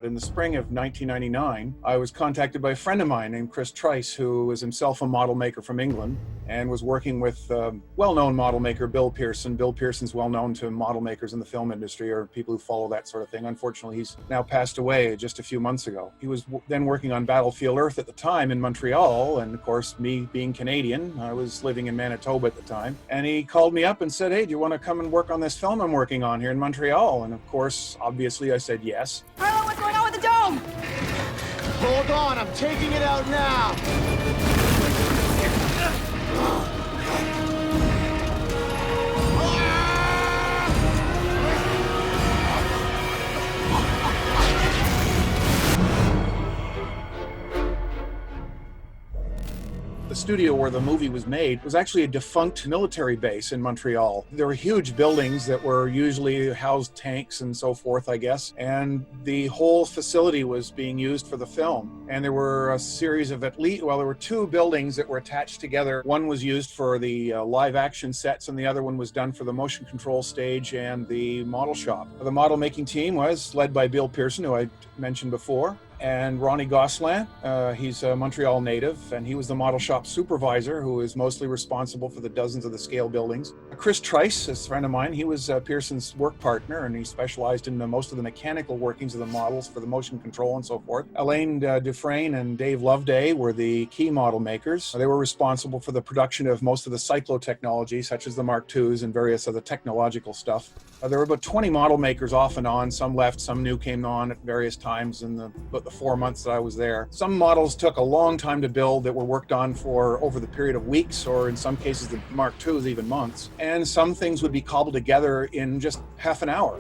In the spring of 1999, I was contacted by a friend of mine named Chris Trice, who was himself a model maker from England and was working with well-known model maker Bill Pearson. Bill Pearson's well-known to model makers in the film industry or people who follow that sort of thing. Unfortunately, he's now passed away just a few months ago. He was then working on Battlefield Earth at the time in Montreal, and of course, me being Canadian, I was living in Manitoba at the time, and he called me up and said, "Hey, do you want to come and work on this film I'm working on here in Montreal?" And of course, obviously, I said yes. Harlow, what's going on with the dome? Hold on, I'm taking it out now. The studio where the movie was made was actually a defunct military base in Montreal. There were huge buildings that were usually housed tanks and so forth, I guess, and the whole facility was being used for the film. And there were a series of there were two buildings that were attached together. One was used for the live action sets, and the other one was done for the motion control stage and the model shop. The model making team was led by Bill Pearson, who I mentioned before, and Ronnie Gosselin. He's a Montreal native, and he was the model shop supervisor who is mostly responsible for the dozens of the scale buildings. Chris Trice, a friend of mine, he was Pearson's work partner, and he specialized in most of the mechanical workings of the models for the motion control and so forth. Elaine Dufresne and Dave Loveday were the key model makers. They were responsible for the production of most of the cyclo technology, such as the Mark IIs and various other technological stuff. There were about 20 model makers off and on. Some left, some new came on at various times in the 4 months that I was there. Some models took a long time to build that were worked on for over the period of weeks, or in some cases the Mark IIs even months. And some things would be cobbled together in just half an hour.